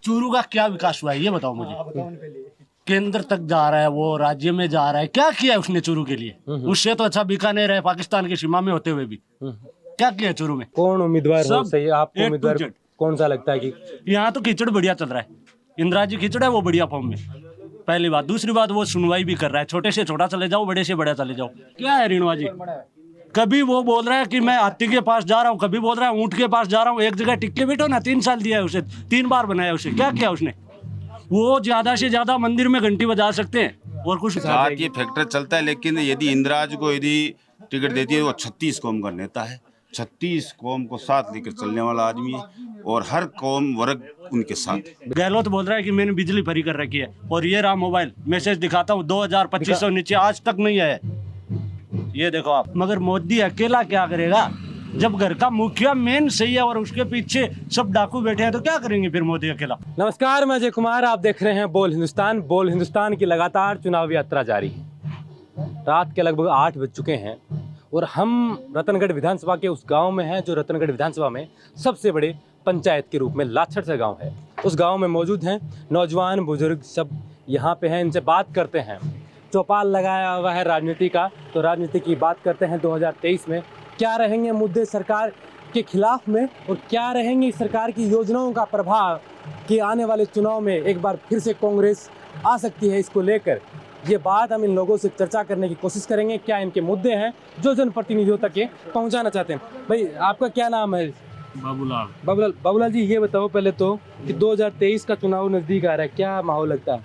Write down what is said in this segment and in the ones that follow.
चूरू का क्या विकास हुआ है ये बताओ मुझे। केंद्र तक जा रहा है, वो राज्य में जा रहा है, क्या किया है उसने चूरू के लिए? उससे तो अच्छा बीकानेर है, पाकिस्तान की सीमा में होते हुए भी। क्या किया है चूरू में? कौन उम्मीदवार हो सब सही आपको? A to उम्मीदवार Z। कौन सा लगता है कि यहाँ तो कीचड़ बढ़िया चल रहा है, इंदिरा जी कीचड़ है वो बढ़िया फॉर्म में, पहली बात। दूसरी बात वो सुनवाई भी कर रहा है, छोटे से छोटा चले जाओ, बड़े से बड़ा चले जाओ। क्या है रेणुआ जी, कभी वो बोल रहा है कि मैं हाथी के पास जा रहा हूँ, कभी बोल रहा है ऊंट के पास जा रहा हूँ। एक जगह टिक्के बैठो ना, 3 साल दिया है उसे, 3 बार बनाया उसे। क्या किया उसने? वो ज्यादा से ज्यादा मंदिर में घंटी बजा सकते हैं और कुछ। जात ये फैक्टर चलता है, लेकिन यदि इंदिराज को यदि टिकट देती है, वो 36 कौम का नेता है, 36 कौम को साथ लेकर चलने वाला आदमी है और हर कौम वर्ग उनके साथ है। गहलोत बोल रहा है कि मैंने बिजली फ्री कर रखी है, और ये रहा मोबाइल, मैसेज दिखाता हूँ 2500 नीचे आज तक नहीं आया, ये देखो आप। मगर मोदी अकेला क्या करेगा? जब घर का मुखिया मेन सही है और उसके पीछे सब डाकू बैठे हैं, तो क्या करेंगे फिर मोदी अकेला? नमस्कार, मैं अजय कुमार, आप देख रहे हैं बोल हिंदुस्तान। बोल हिंदुस्तान की लगातार चुनाव यात्रा जारी है। रात के लगभग 8 बज चुके हैं और हम रतनगढ़ विधानसभा के उस गांव में हैं जो रतनगढ़ विधानसभा में सबसे बड़े पंचायत के रूप में लाछड़ से गांव है। उस गांव में मौजूद हैं नौजवान बुजुर्ग, सब यहाँ पे हैं, इनसे बात करते हैं। चौपाल लगाया हुआ है राजनीति का, तो राजनीति की बात करते हैं। 2023 में क्या रहेंगे मुद्दे सरकार के खिलाफ में, और क्या रहेंगी सरकार की योजनाओं का प्रभाव कि आने वाले चुनाव में एक बार फिर से कांग्रेस आ सकती है, इसको लेकर ये बात हम इन लोगों से चर्चा करने की कोशिश करेंगे। क्या इनके मुद्दे हैं जो जनप्रतिनिधियों तक ये पहुंचाना चाहते हैं। भाई, आपका क्या नाम है? बाबूलाल। बाबूलाल जी, ये बताओ पहले तो कि 2023 का चुनाव नजदीक आ रहा है, क्या माहौल लगता है?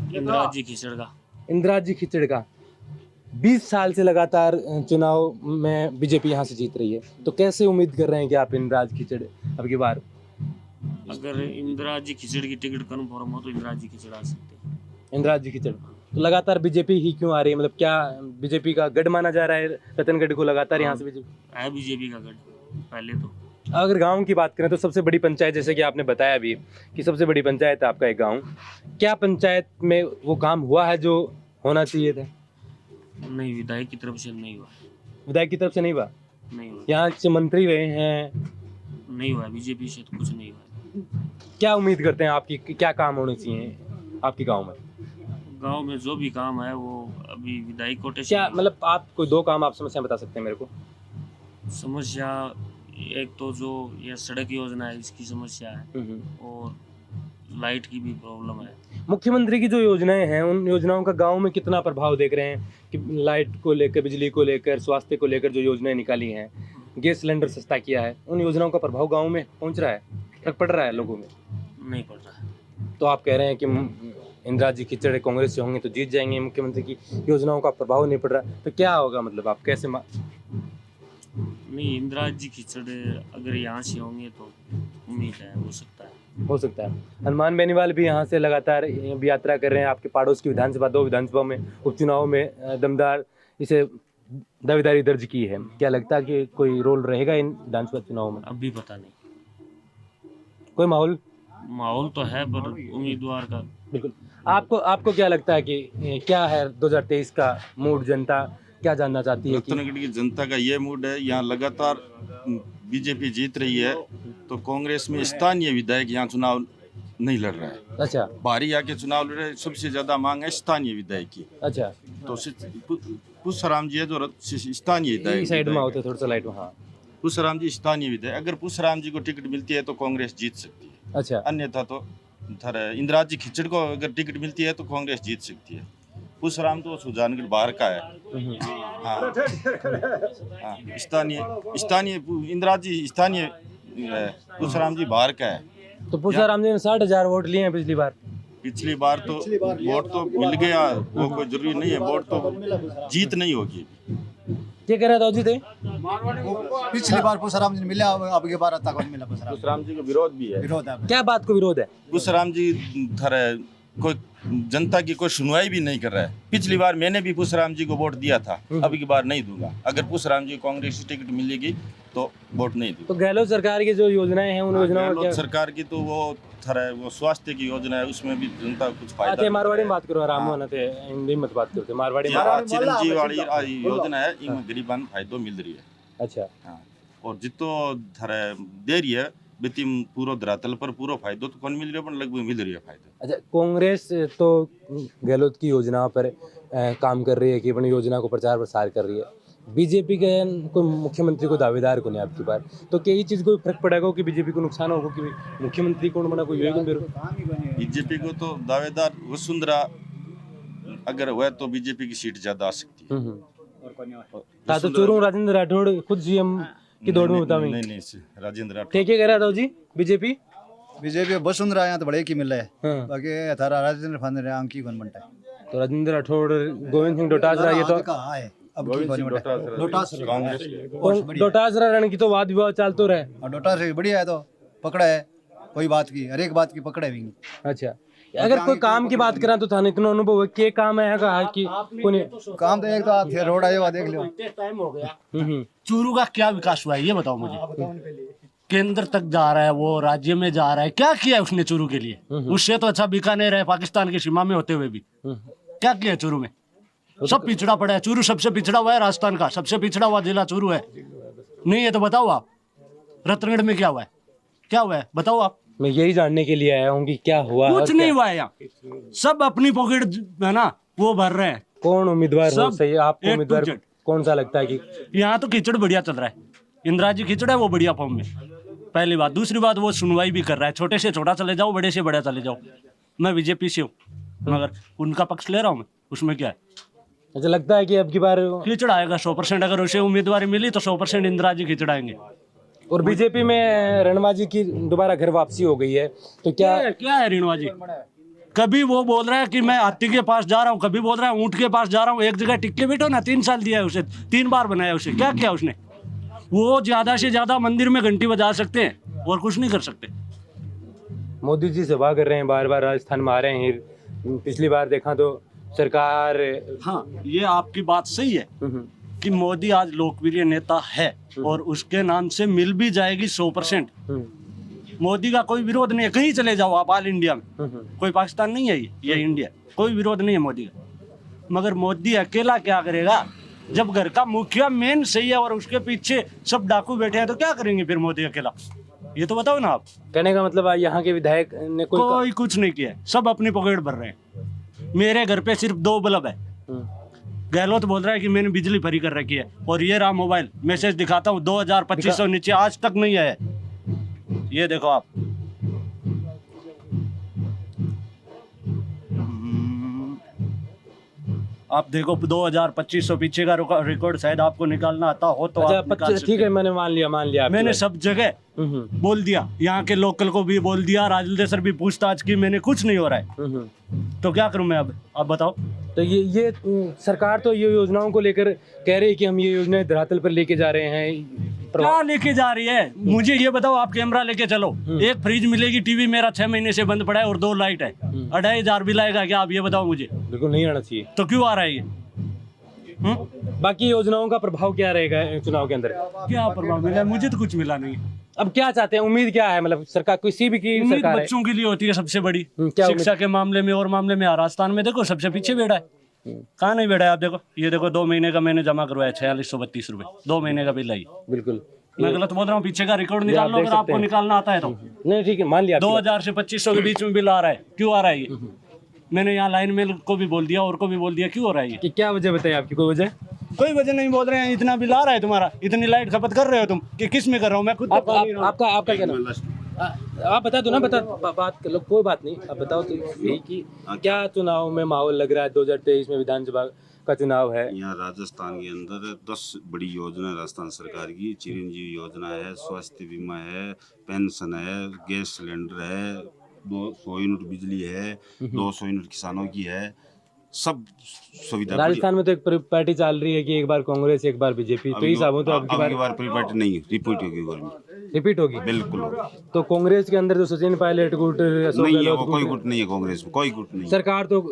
इंदिरा जी कीचड़ का। इंदिरा जी खिचड़ का 20 साल से लगातार चुनाव में बीजेपी यहाँ से जीत रही है, तो कैसे उम्मीद कर रहे हैं कि आप इंदिरा जी खिचड़ अब की बार? अगर इंदिरा जी खिचड़ की टिकट कन्फर्म हो तो इंदिरा जी खिचड़ आ सकते हैं। इंदिरा जी खिचड़ तो लगातार बीजेपी ही क्यों आ रही है? मतलब क्या बीजेपी का गढ़ माना जा रहा है रतनगढ़ को लगातार यहाँ से बीजेपी? है बीजेपी का गढ़ पहले तो। अगर गांव की बात करें तो सबसे बड़ी पंचायत, जैसे कि आपने बताया भी कि सबसे बड़ी पंचायत है आपका एक गांव, क्या पंचायत में वो काम हुआ है जो होना चाहिए था? नहीं, विधायक की तरफ से नहीं हुआ। विधायक की तरफ से नहीं हुआ? नहीं हुआ, यहाँ से मंत्री रहे हैं, नहीं हुआ, बीजेपी से तो कुछ नहीं हुआ। क्या उम्मीद करते हैं आपकी क्या काम होने चाहिए आपके गांव में? गांव में जो भी काम है वो अभी विधायक कोटे से। क्या मतलब आप कोई 2 काम आप समस्या बता सकते हैं मेरे को? समस्या एक तो जो ये सड़क योजना है इसकी समस्या है, और लाइट की भी प्रॉब्लम है। मुख्यमंत्री की जो योजनाएं हैं, उन योजनाओं का गांव में कितना प्रभाव देख रहे हैं कि लाइट को लेकर, बिजली को लेकर, स्वास्थ्य को लेकर जो योजनाएं निकाली हैं, गैस सिलेंडर सस्ता किया है, उन योजनाओं का प्रभाव गांव में पहुंच रहा है, फर्क पड़ रहा है लोगों में? नहीं पड़ रहा है। तो आप कह रहे हैं कि इंदिरा जी खिचड़ कांग्रेस से होंगे तो जीत जाएंगे, मुख्यमंत्री की योजनाओं का प्रभाव नहीं पड़ रहा, तो क्या होगा? मतलब आप कैसे नहीं, इंदिरा जी खिचड़ अगर यहाँ से होंगे तो उम्मीद है, हो सकता है। हनुमान बेनीवाल भी यहाँ से लगातार यात्रा कर रहे हैं। आपके पड़ोस की विधानसभा, 2 विधानसभा में उपचुनाव में दमदार इसे दावेदारी दर्ज की है। क्या लगता है कि कोई रोल रहेगा इन विधानसभा चुनाव में? अभी पता नहीं, कोई माहौल तो है पर उम्मीदवार का। बिल्कुल। आपको क्या लगता है कि क्या है 2023 का मूड? जनता क्या जानना चाहती है? रतनगढ़ की जनता का ये मूड है, यहाँ लगातार बीजेपी जीत रही है, तो कांग्रेस में स्थानीय विधायक यहाँ चुनाव नहीं लड़ रहा है। अच्छा, बाहरी आके चुनाव लड़ रहे हैं, सबसे ज्यादा मांग है स्थानीय विधायक की। अच्छा, तो पुष्पराम जी है जो स्थानीय विधायक, साइड में होते थोड़ा सा लाइट में। हाँ, पुष्पराम जी स्थानीय विधायक, अगर पुष्पराम जी को टिकट मिलती है तो कांग्रेस जीत सकती है। अच्छा, अन्यथा तो इंदिरा जी खिचड़ को अगर टिकट मिलती है तो कांग्रेस जीत सकती है। पुष्पराम तो सुजानगढ़ बाहर का है। हाँ, स्थानीय इंदिरा जी स्थानीय, पुष्पराम जी बाहर का है। तो पुष्पराम जी ने 60,000 वोट लिए हैं पिछली बार। पिछली बार तो वोट तो मिल गया, वो कोई जरूरी नहीं है, वोट तो जीत नहीं होगी। क्या कह रहा था जी? पिछली बार पुष्पराम जी ने मिला, अब की बार तक नहीं मिला। पुष्पराम जी को विरोध भी है। क्या बात को विरोध है? पुष्पराम जी कोई जनता की कोई सुनवाई भी नहीं कर रहा है। पिछली बार मैंने भी पुष्पराम जी को वोट दिया था, अब की बार नहीं दूंगा। अगर पुष्पराम जी को कांग्रेस की टिकट मिलेगी तो वोट नहीं दूंगा। तो गहलोत सरकार की जो योजनाएं हैं, उन योजनाओं गहलोत सरकार की तो वो स्वास्थ्य की योजना है, उसमें भी जनता को कुछ फायदा। अच्छा, मारवाड़ी में बात करो, आराम होना थे, हिंदी मत बात करते। मारवाड़ी में चिरंजीवी वाली योजना है, इनमें गरीबान फायदो मिल रही है। अच्छा, हाँ, और जितो दे रही है बेती पूरो धरातल पर पूरो फायदो तो कौन मिल रहा है, लगभग मिल रही है फायदा। अच्छा, कांग्रेस तो गहलोत की योजना पर काम कर रही है कि अपनी योजना को प्रचार प्रसार कर रही है। बीजेपी के कोई मुख्यमंत्री को दावेदार को नहीं आपकी बार, तो क्या ये चीज़ कोई फर्क पड़ेगा कि बीजेपी को नुकसान होगा कि मुख्यमंत्री कौन बना कोई योजना बेरो? बीजेपी को तो दावेदार वसुंधरा अगर हुआ तो बीजेपी की सीट ज्यादा आ सकती है। था तो चोरों राजेंद्र राठौड़ खुद सीएम की दौड़ में बताओ। नहीं नहीं राजेंद्र राठौड़ ठीक है कह रहा था जी बीजेपी। बीजेपी वसुंधरा यहाँ तो बड़े की मिल रहा है, हाँ। बाकी थारा राजेंद्र फांदे अंकी कौन बनता है तो राजेंद्र राठौड़, गोविंद सिंह डोटासरा, ये तो कहाँ है अब की कौन बनता है? डोटासरा रण की तो वाद विवाद चलते रहे। और डोटा से बढ़िया है तो पकड़ा है, कोई बात की हर एक बात की पकड़ा है भी। अच्छा, अगर कोई काम की बात करें तो थाने इतना अनुभव है के काम है कि कोई काम तो एक तो आप रोड आए हुआ देख लो। टाइम हो गया। चूरू का क्या विकास हुआ है ये बताओ मुझे। केंद्र तक जा रहा है, वो राज्य में जा रहा है, क्या किया है उसने चूरू के लिए? उससे तो अच्छा बीकानेर है पाकिस्तान की सीमा में होते हुए भी। क्या किया है चूरू में? सब पिछड़ा पड़ा है। चूरू सबसे पिछड़ा हुआ है, राजस्थान का सबसे पिछड़ा हुआ जिला चूरू है। नहीं है तो बताओ आप, रतनगढ़ में क्या हुआ है? क्या हुआ है बताओ आप। मैं यही जानने के लिए आया हूँ कि क्या हुआ। कुछ नहीं हुआ है यहाँ, सब अपनी पॉकेट है ना वो भर रहे हैं। कौन उम्मीदवार हो सब सही आपको? A to उम्मीदवार Z। कौन सा लगता है कि यहाँ तो कीचड़ बढ़िया चल रहा है। इंदिरा जी कीचड़ है वो बढ़िया फॉर्म में, पहली बात। दूसरी बात वो सुनवाई भी कर रहा है, छोटे से छोटा चले जाओ, बड़े से बड़ा चले जाओ। मैं बीजेपी से हूँ मगर उनका पक्ष ले रहा हूँ मैं, उसमें क्या है। अच्छा, लगता है कि अब की बार कीचड़ आएगा 100%। अगर उसे उम्मीदवारी मिली तो 100% इंदिरा जी कीचड़ आएंगे। और बीजेपी में रणवा जी की दोबारा घर वापसी हो गई है तो क्या है रीणवा जी? कभी वो बोल रहा है कि मैं हाथी के पास जा रहा हूँ, कभी बोल रहा है ऊंट के पास जा रहा हूँ। एक जगह टिक के बैठो ना, 3 साल दिया है उसे, 3 बार बनाया उसे। क्या किया उसने? वो ज्यादा से ज्यादा मंदिर में घंटी बजा सकते हैं और कुछ नहीं कर सकते। मोदी जी सभा कर रहे हैं, बार बार राजस्थान में आ रहे हैं। पिछली बार देखा तो सरकार हाँ, ये आपकी बात सही है कि मोदी आज लोकप्रिय नेता है और उसके नाम से मिल भी जाएगी 100%। मोदी का कोई विरोध नहीं है, कहीं चले जाओ आप ऑल इंडिया में। कोई पाकिस्तान नहीं है ये इंडिया, कोई विरोध नहीं है मोदी का। मगर मोदी अकेला क्या करेगा? जब घर का मुखिया मेन सही है और उसके पीछे सब डाकू बैठे हैं तो क्या करेंगे फिर मोदी अकेला? ये तो बताओ ना आप। कहने का मतलब यहाँ के विधायक ने कोई कुछ नहीं किया है, सब अपनी पॉकेट भर रहे हैं। मेरे घर पे सिर्फ 2 बल्ब है। गहलोत बोल रहा है कि मैंने बिजली फ्री कर रखी है और ये रहा मोबाइल, मैसेज दिखाता हूँ 2200 नीचे आज तक नहीं आया। ये देखो आप, आप देखो 2200 पीछे का रिकॉर्ड शायद आपको निकालना आता हो तो अच्छा, आप निकाल सकते ठीक है, मैंने मान लिया आपकी मैंने बात। सब जगह बोल दिया, यहाँ के लोकल को भी बोल दिया, राजल सर भी पूछताछ की, मैंने कुछ नहीं हो रहा है। तो क्या करूं मैं अब, आप बताओ। तो ये सरकार तो ये योजनाओं को लेकर कह रही है कि हम ये योजनाएं धरातल पर लेके जा रहे हैं। क्या लेके जा रही है मुझे ये बताओ। आप कैमरा लेके चलो, एक फ्रिज मिलेगी, टीवी मेरा 6 महीने से बंद पड़ा है और 2 लाइट है, 2500 बिल आएगा क्या? आप ये बताओ मुझे। बिल्कुल नहीं आना चाहिए। तो क्यों आ रहा है ये? बाकी योजनाओं का प्रभाव क्या रहेगा चुनाव के अंदर? क्या प्रभाव मिला? मुझे तो कुछ मिला नहीं। अब क्या चाहते हैं, उम्मीद क्या है? मतलब सरकार किसी भी की उम्मीद सरकार है बच्चों के लिए होती है सबसे बड़ी। क्या शिक्षा के मामले में और मामले में राजस्थान में देखो सबसे पीछे बैठा है। कहाँ नहीं बैठा है? आप देखो, ये देखो 2 महीने का मैंने जमा करवाया 4632 रुपए, 2 महीने का बिल आई। बिल्कुल मैं गलत बोल रहा हूँ? पीछे का रिकॉर्ड निकाल लो अगर आपको निकालना आता है तो। नहीं, ठीक है, मान लिया। 2000 से 2500 के बीच में बिल आ रहा है, क्यों आ रहा है ये? मैंने यहाँ लाइन मेल को भी बोल दिया और को भी बोल दिया, क्यों हो रहा है ये? कि क्या वजह बताइए आपकी? कोई वजह? कोई वजह नहीं बोल रहे हैं। इतना बिल आ रहा है तुम्हारा, इतनी लाइट खपत कर रहे हो तुम कि किस में कर रहा हूँ मैं खुद? आपका क्या नाम? आप बता दो ना, बात कर लो, कोई बात नहीं। आप बताओ तो यही कि क्या चुनाव में माहौल लग रहा है? 2023 में विधानसभा का चुनाव है। यहाँ राजस्थान के अंदर 10 बड़ी योजना राजस्थान सरकार की। चिरंजीवी योजना है, स्वास्थ्य बीमा है, पेंशन है, गैस सिलेंडर है, 200 यूनिट बिजली है, 200 यूनिट किसानों की है, सब सुविधा। राजस्थान में तो एक पार्टी चल रही है कि एक बार कांग्रेस एक बार बीजेपी, तो इस हिसाब तो अब की बार परिपाटी नहीं, रिपीट होगी गवर्नमेंट, रिपीट होगी। बिल्कुल होगी। तो कांग्रेस के अंदर जो सचिन पायलट गुट, अशोक नहीं है, गहलोत वो कोई गुट, गुट नहीं है कांग्रेस में, कोई गुट नहीं। सरकार तो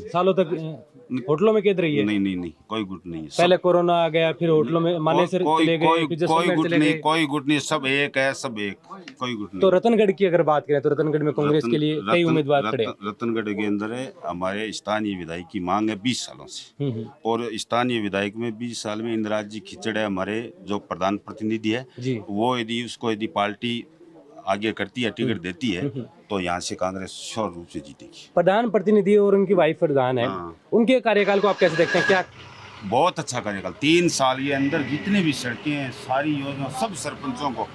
सालों तक होटलों में कैद रही है। नहीं नहीं नहीं, कोई गुट नहीं है। पहले कोरोना आ गया, फिर होटलों में मानेसर चले गए, फिर कोई जैसलमेर गुट चले नहीं, गए। कोई गुट नहीं, सब एक है, सब एक, कोई गुट नहीं। तो रतनगढ़ की अगर बात करें तो रतनगढ़ में कांग्रेस के लिए कई उम्मीदवार खड़े हैं। रतनगढ़ के अंदर है हमारे स्थानीय विधायक की मांग है 20 सालों से, और स्थानीय विधायक में 20 साल में इंदिरा जी खिचड़ है हमारे जो प्रधान प्रतिनिधि है जी। वो यदि उसको यदि पार्टी आगे करती है, टिकट देती है, तो यहाँ से कांग्रेस श्योर रूप से जीतेगी। प्रधान प्रतिनिधि और उनकी वाइफ प्रधान है, हाँ। उनके कार्यकाल को आप कैसे देखते हैं? क्या बहुत अच्छा कार्यकाल, 3 साल के अंदर जितने भी सड़कें हैं, सारी योजना, सब सरपंचों को,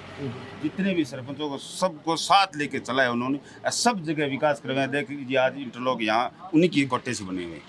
जितने भी सरपंचों को सबको साथ लेके चला है उन्होंने। सब जगह विकास करवाया। देख लीजिए आज इंटरलॉक यहाँ उन्हीं की कोटे से बने हुए,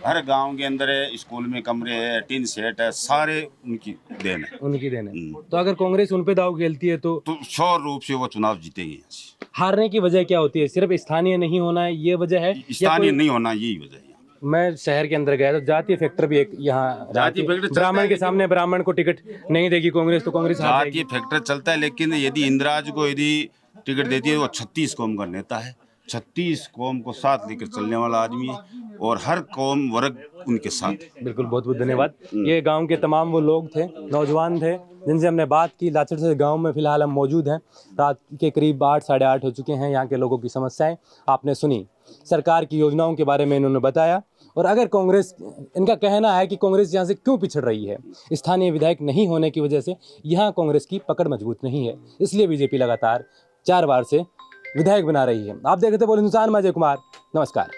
हर गांव के अंदर है, स्कूल में कमरे है, टीन सेट है, सारे उनकी देन है। उनकी देन है? तो अगर कांग्रेस उन पे दाव खेलती है तो श्योर रूप से वो चुनाव जीतेंगे यहाँ से। हारने की वजह क्या होती है? सिर्फ स्थानीय नहीं होना है ये वजह है? या स्थानीय कोई- नहीं होना यही वजह है। मैं शहर के अंदर गया तो जातीय फैक्टर भी एक यहाँ जातीय फैक्टर चलता ब्राह्मण है, के सामने ब्राह्मण को टिकट नहीं देगी कांग्रेस तो कांग्रेस हार जातीय जाएगी। फैक्टर चलता है, लेकिन यदि इंदिराज को यदि टिकट देती है, वो 36 कौम का नेता है, 36 कौम को साथ लेकर चलने वाला आदमी है, और हर कौम वर्ग उनके साथ है। बिल्कुल, बहुत बहुत धन्यवाद। ये गांव के तमाम वो लोग थे, नौजवान थे, जिनसे हमने बात की। लाचड़ से गांव में फिलहाल हम मौजूद हैं। रात के करीब 8 साढ़े 8 हो चुके हैं। यहाँ के लोगों की समस्याएं आपने सुनी, सरकार की योजनाओं के बारे में इन्होंने बताया। और अगर कांग्रेस, इनका कहना है कि कांग्रेस यहाँ से क्यों पिछड़ रही है, स्थानीय विधायक नहीं होने की वजह से यहाँ कांग्रेस की पकड़ मजबूत नहीं है, इसलिए बीजेपी लगातार 4 बार से विधायक बना रही है। आप देख रहे थे बोल हिंदुस्तान में अजय कुमार, नमस्कार।